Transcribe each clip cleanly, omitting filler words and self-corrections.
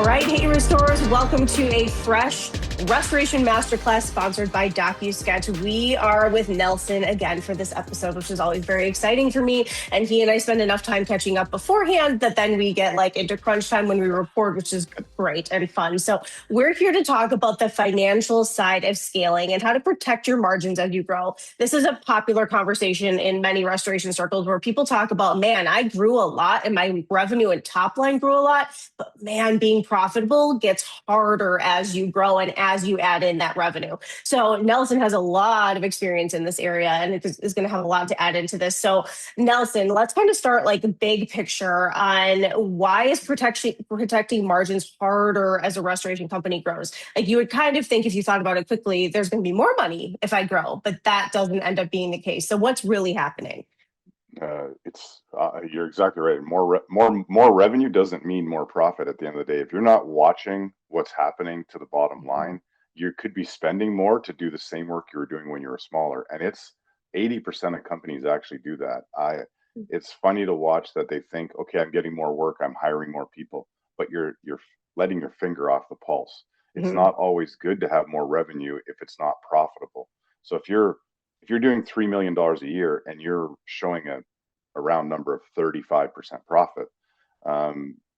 All right, hey restorers, welcome to a fresh restoration masterclass sponsored by DocuSketch. We are with Nelson again for this episode, which is always very exciting for me. And he and I spend enough time catching up beforehand that then we get like into crunch time when we record, which is great and fun. So we're here to talk about the financial side of scaling and how to protect your margins as you grow. This is a popular conversation in many restoration circles where people talk about, man, I grew a lot and my revenue and top line grew a lot, but man, being profitable gets harder as you grow and as you add in that revenue. So Nelson has a lot of experience in this area and is going to have a lot to add into this. So Nelson, let's kind of start like the big picture on why is protecting margins harder as a restoration company grows? Like you would kind of think if you thought about it quickly, there's going to be more money if I grow, but that doesn't end up being the case. So what's really happening? You're exactly right. More revenue doesn't mean more profit at the end of the day. If you're not watching what's happening to the bottom line, you could be spending more to do the same work you were doing when you were smaller. And it's 80% of companies actually do that. It's funny to watch that they think, okay, I'm getting more work, I'm hiring more people, but you're letting your finger off the pulse. It's not always good to have more revenue if it's not profitable. So if you're doing $3 million a year and you're showing a round number of 35% profit,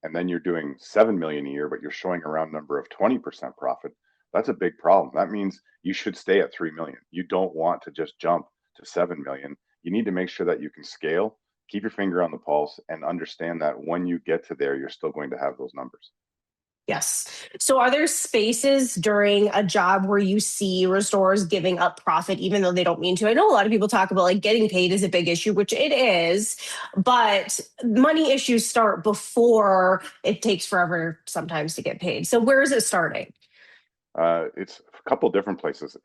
and then you're doing 7 million a year, but you're showing a round number of 20% profit, that's a big problem. That means you should stay at 3 million. You don't want to just jump to 7 million. You need to make sure that you can scale, keep your finger on the pulse, and understand that when you get to there, you're still going to have those numbers. Yes. So are there spaces during a job where you see restorers giving up profit, even though they don't mean to? I know a lot of people talk about like getting paid is a big issue, which it is, but money issues start before it takes forever sometimes to get paid. So where is it starting? It's a couple different places.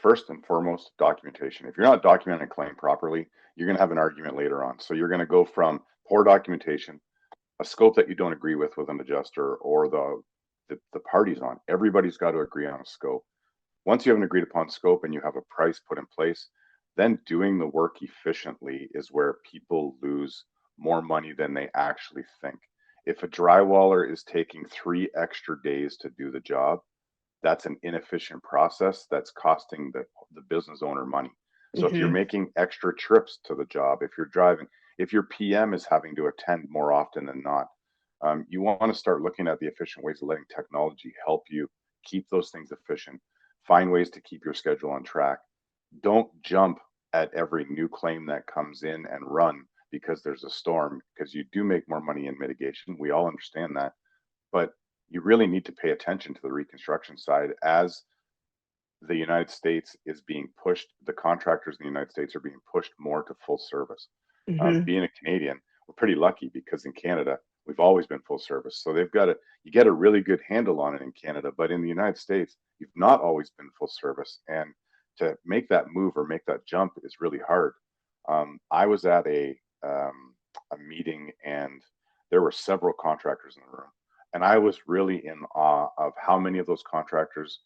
First and foremost, documentation. If you're not documenting a claim properly, you're going to have an argument later on. So you're going to go from poor documentation, a scope that you don't agree with an adjuster or the parties on. Everybody's got to agree on a scope. Once you have an agreed upon scope and you have a price put in place, then doing the work efficiently is where people lose more money than they actually think. If a drywaller is taking 3 extra days to do the job, that's an inefficient process that's costing the business owner money. So if you're making extra trips to the job, if you're driving, if your PM is having to attend more often than not, you want to start looking at the efficient ways of letting technology help you keep those things efficient, find ways to keep your schedule on track. Don't jump at every new claim that comes in and run because there's a storm, because you do make more money in mitigation. We all understand that, but you really need to pay attention to the reconstruction side as the United States is being pushed. The contractors in the United States are being pushed more to full service. Being a Canadian, we're pretty lucky because in Canada, we've always been full service. So you get a really good handle on it in Canada, but in the United States, you've not always been full service. And to make that move or make that jump is really hard. I was at a meeting and there were several contractors in the room. And I was really in awe of how many of those contractors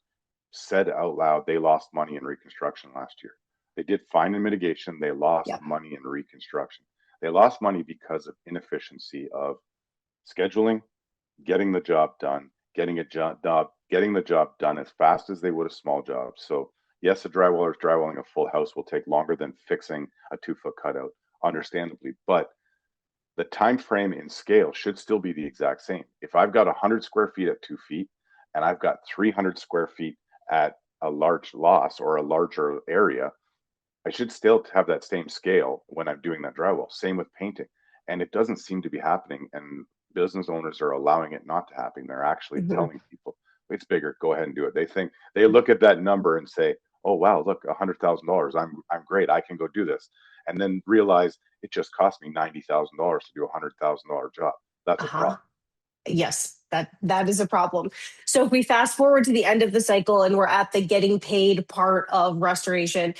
said out loud they lost money in reconstruction last year. They did fine in mitigation. They lost money in reconstruction. They lost money because of inefficiency of scheduling, getting the job done, getting the job done as fast as they would a small job. So yes, a drywaller drywalling a full house will take longer than fixing a 2-foot cutout, understandably, but the time frame in scale should still be the exact same. If I've got 100 square feet at 2 feet and I've got 300 square feet at a large loss or a larger area, I should still have that same scale when I'm doing that drywall. Same with painting. And it doesn't seem to be happening. And business owners are allowing it not to happen. They're actually telling people, it's bigger, go ahead and do it. They look at that number and say, oh, wow, look, $100,000. I'm great. I can go do this. And then realize it just cost me $90,000 to do a $100,000 job. That's a problem. Yes, that is a problem. So if we fast forward to the end of the cycle and we're at the getting paid part of restoration,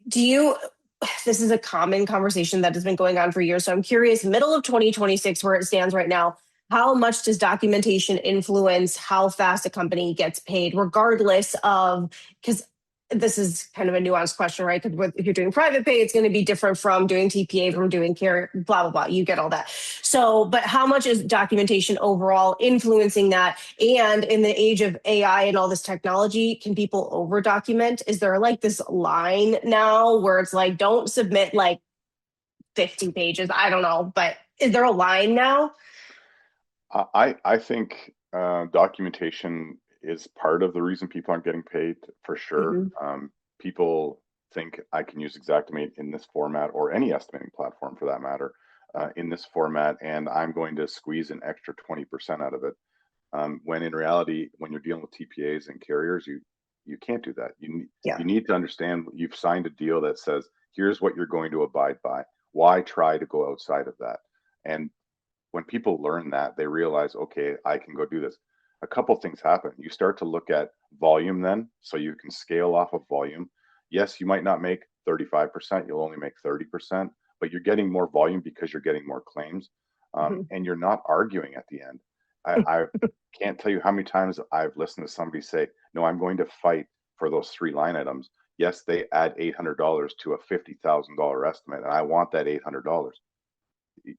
this is a common conversation that has been going on for years. So I'm curious, middle of 2026, where it stands right now, how much does documentation influence how fast a company gets paid, regardless of, because this is kind of a nuanced question, right? Because if you're doing private pay, it's going to be different from doing TPA, from doing care, blah, blah, blah. You get all that. So, but how much is documentation overall influencing that? And in the age of AI and all this technology, can people over document? Is there like this line now where it's like, don't submit like 50 pages? I don't know, but is there a line now? I think documentation is part of the reason people aren't getting paid for sure. Mm-hmm. People think I can use Xactimate in this format or any estimating platform for that matter in this format, and I'm going to squeeze an extra 20% out of it. When in reality, when you're dealing with TPAs and carriers, you can't do that. Yeah. You need to understand you've signed a deal that says here's what you're going to abide by. Why try to go outside of that? And when people learn that, they realize, okay, I can go do this. A couple things happen. You start to look at volume then, so you can scale off of volume. Yes, you might not make 35%, you'll only make 30%, but you're getting more volume because you're getting more claims. And you're not arguing at the end. I can't tell you how many times I've listened to somebody say, no, I'm going to fight for those 3 line items. Yes, they add $800 to a $50,000 estimate, and I want that $800.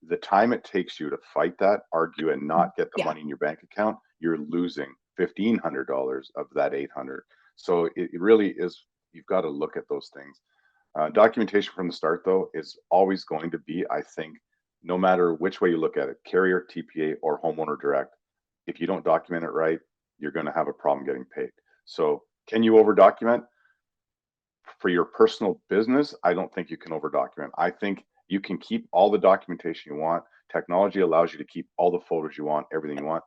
The time it takes you to fight that, argue, and not get the Yeah. money in your bank account, you're losing $1,500 of that 800. So it really is. You've got to look at those things. Documentation from the start, though, is always going to be, I think, no matter which way you look at it, carrier, TPA, or homeowner direct. If you don't document it right, you're going to have a problem getting paid. So, can you over document? For your personal business, I don't think you can over document. I think you can keep all the documentation you want. Technology allows you to keep all the photos you want, everything you want.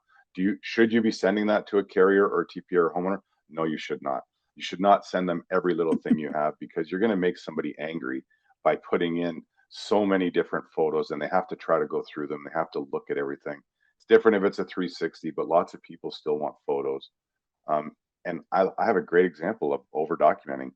Should you be sending that to a carrier or TPA or homeowner? No, you should not. You should not send them every little thing you have because you're going to make somebody angry by putting in so many different photos and they have to try to go through them. They have to look at everything. It's different if it's a 360, but lots of people still want photos. And I have a great example of over documenting.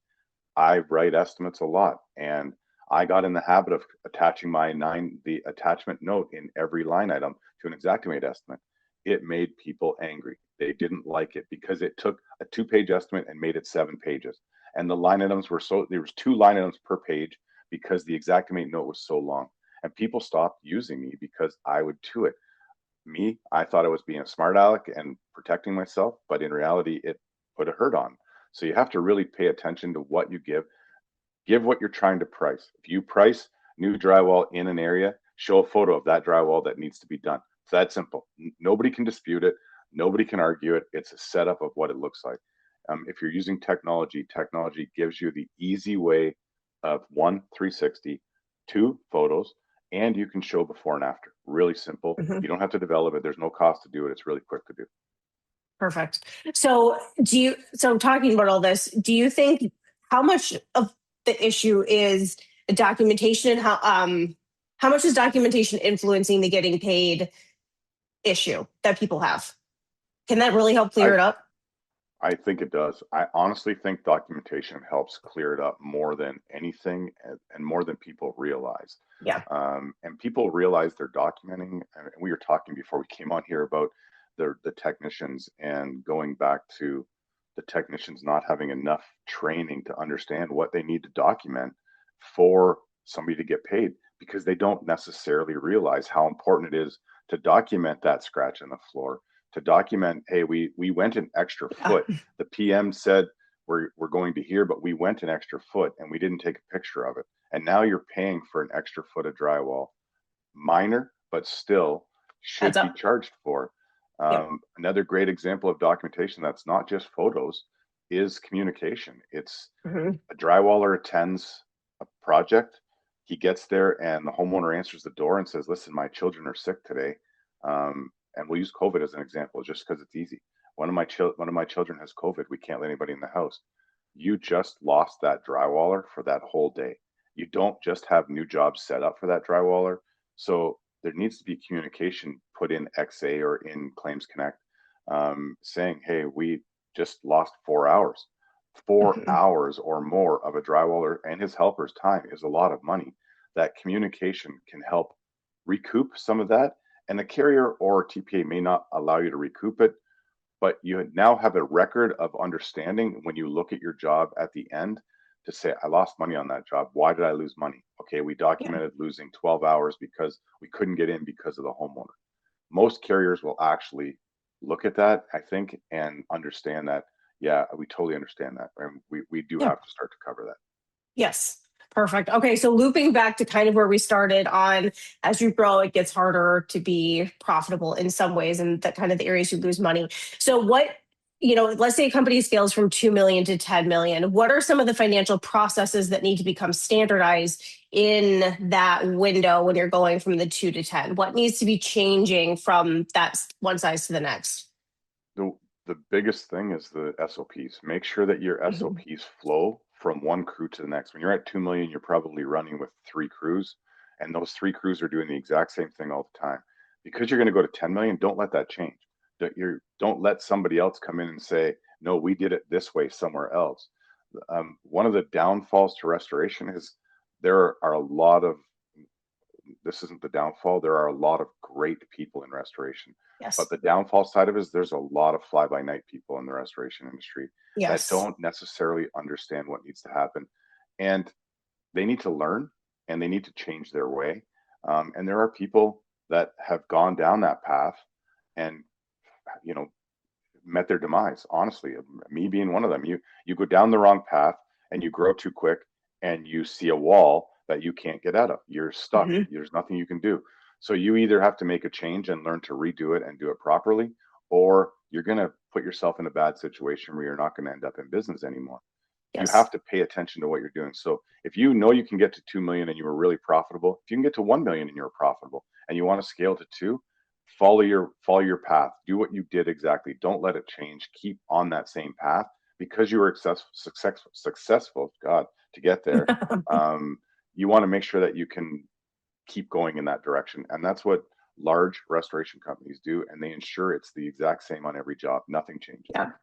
I write estimates a lot, and I got in the habit of attaching the attachment note in every line item to an Xactimate estimate. It made people angry. They didn't like it because it took a 2-page estimate and made it 7 pages. And the line items were there was 2 line items per page because the Xactimate note was so long. And people stopped using me because I would do it. I thought I was being a smart aleck and protecting myself, but in reality, it put a hurt on. So you have to really pay attention to what you give. Give what you're trying to price. If you price new drywall in an area, show a photo of that drywall that needs to be done. It's that simple. Nobody can dispute it. Nobody can argue it. It's a setup of what it looks like. If you're using technology, technology gives you the easy way of 360, 2 photos, and you can show before and after. Really simple. Mm-hmm. You don't have to develop it. There's no cost to do it. It's really quick to do. Perfect. So talking about all this, do you think how much of the issue is documentation and how much is documentation influencing the getting paid issue that people have? Can that really help clear it up? I think it does. I honestly think documentation helps clear it up more than anything and more than people realize. Yeah. And people realize they're documenting. And we were talking before we came on here about the technicians and going back to the technicians not having enough training to understand what they need to document for somebody to get paid because they don't necessarily realize how important it is to document that scratch in the floor, to document, hey, we went an extra foot. The PM said we're going to here, but we went an extra foot and we didn't take a picture of it. And now you're paying for an extra foot of drywall. Minor, but still should be charged for. Yep. Another great example of documentation that's not just photos is communication. It's a drywaller attends a project. He gets there and the homeowner answers the door and says, listen, my children are sick today. And we'll use COVID as an example just because it's easy. One of my children has COVID. We can't let anybody in the house. You just lost that drywaller for that whole day. You don't just have new jobs set up for that drywaller. So there needs to be communication put in XA or in Claims Connect saying, hey, we just lost 4 hours. 4 hours or more of a drywaller and his helper's time is a lot of money. That communication can help recoup some of that. And the carrier or TPA may not allow you to recoup it, but you now have a record of understanding when you look at your job at the end to say, I lost money on that job. Why did I lose money? Okay, we Yeah. documented losing 12 hours because we couldn't get in because of the homeowner. Most carriers will actually look at that, I think, and understand that, yeah, we totally understand that. And we do Yeah. have to start to cover that. Yes. Perfect. Okay. So looping back to kind of where we started on, as you grow, it gets harder to be profitable in some ways, and that kind of the areas you lose money. So let's say a company scales from 2 million to 10 million. What are some of the financial processes that need to become standardized in that window when you're going from the 2 to 10? What needs to be changing from that one size to the next? The the biggest thing is the SOPs. Make sure that your Mhm. SOPs flow from one crew to the next. When you're at 2 million, you're probably running with three crews, and those three crews are doing the exact same thing all the time. Because you're going to go to 10 million, don't let that change. Don't let somebody else come in and say, no, we did it this way somewhere else. One of the downfalls to restoration is there are a lot of, this isn't the downfall. There are a lot of great people in restoration, but Yes. the downfall side of it is there's a lot of fly by night people in the restoration industry that Yes. don't necessarily understand what needs to happen, and they need to learn and they need to change their way. And there are people that have gone down that path and you know met their demise. Honestly, me being one of them. You go down the wrong path and you grow too quick and you see a wall that you can't get out of. You're stuck. Mhm. There's nothing you can do. So you either have to make a change and learn to redo it and do it properly, or you're going to put yourself in a bad situation where you're not going to end up in business anymore. You Yes. have to pay attention to what you're doing. So if you know you can get to 2 million and you were really profitable, if you can get to 1 million and you're profitable and you want to scale to 2, follow your path. Do what you did exactly. Don't let it change. Keep on that same path because you were successful, God, to get there. Um, you want to make sure that you can keep going in that direction. And that's what large restoration companies do. And they ensure it's the exact same on every job. Nothing changes. Yeah.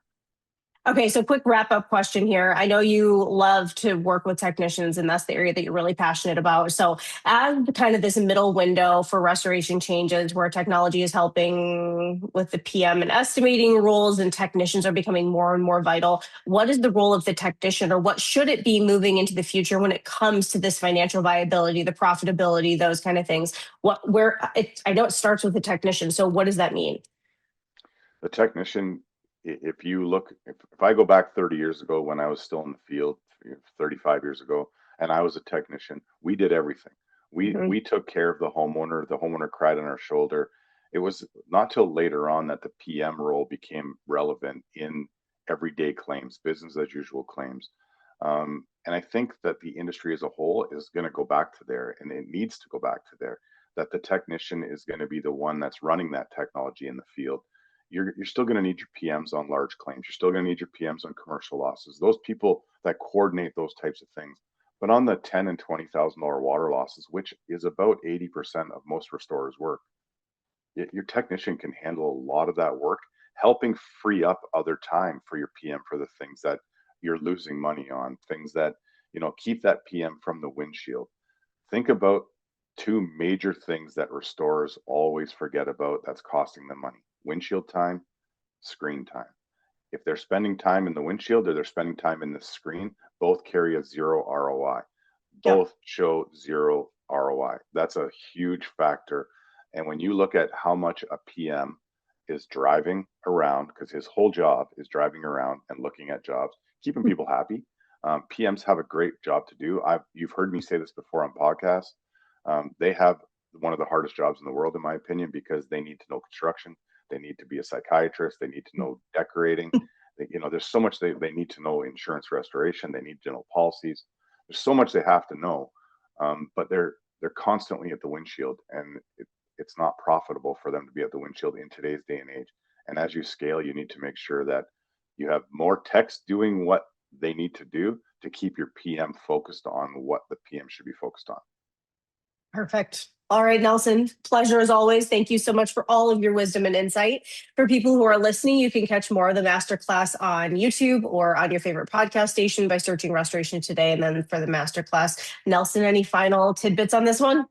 Okay, so quick wrap up question here. I know you love to work with technicians, and that's the area that you're really passionate about. So, as kind of this middle window for restoration changes where technology is helping with the PM and estimating roles, and technicians are becoming more and more vital, what is the role of the technician, or what should it be moving into the future when it comes to this financial viability, the profitability, those kind of things? I know it starts with the technician. So, what does that mean? The technician, if you look, if I go back 30 years ago when I was still in the field, 35 years ago, and I was a technician, we did everything. Mhm. We took care of the homeowner. The homeowner cried on our shoulder. It was not till later on that the PM role became relevant in everyday claims, business as usual claims. And I think that the industry as a whole is going to go back to there, and it needs to go back to there. That the technician is going to be the one that's running that technology in the field. You're still going to need your PMs on large claims. You're still going to need your PMs on commercial losses. Those people that coordinate those types of things. But on the $10,000 and $20,000 water losses, which is about 80% of most restorers' work, your technician can handle a lot of that work, helping free up other time for your PM for the things that you're losing money on, things that keep that PM from the windshield. Think about two major things that restorers always forget about that's costing them money: windshield time, screen time. If they're spending time in the windshield or they're spending time in the screen, both carry a zero ROI. Yep. Both show zero ROI. That's a huge factor. And when you look at how much a PM is driving around, because his whole job is driving around and looking at jobs, keeping people happy. PMs have a great job to do. You've heard me say this before on podcasts. They have one of the hardest jobs in the world, in my opinion, because they need to know construction. They need to be a psychiatrist. They need to know decorating. There's so much they need to know: insurance restoration. They need to know policies. There's so much they have to know, but they're constantly at the windshield, and it's not profitable for them to be at the windshield in today's day and age. And as you scale, you need to make sure that you have more techs doing what they need to do to keep your PM focused on what the PM should be focused on. Perfect. All right, Nelson, pleasure as always. Thank you so much for all of your wisdom and insight. For people who are listening, you can catch more of the masterclass on YouTube or on your favorite podcast station by searching Restoration Today. And then for the masterclass, Nelson, any final tidbits on this one?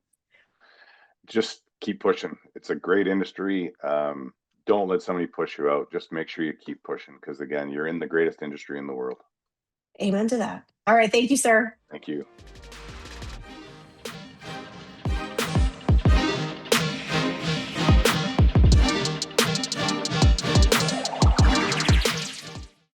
Just keep pushing. It's a great industry. don't let somebody push you out. Just make sure you keep pushing, because again, you're in the greatest industry in the world. Amen to that. All right. Thank you, sir. Thank you.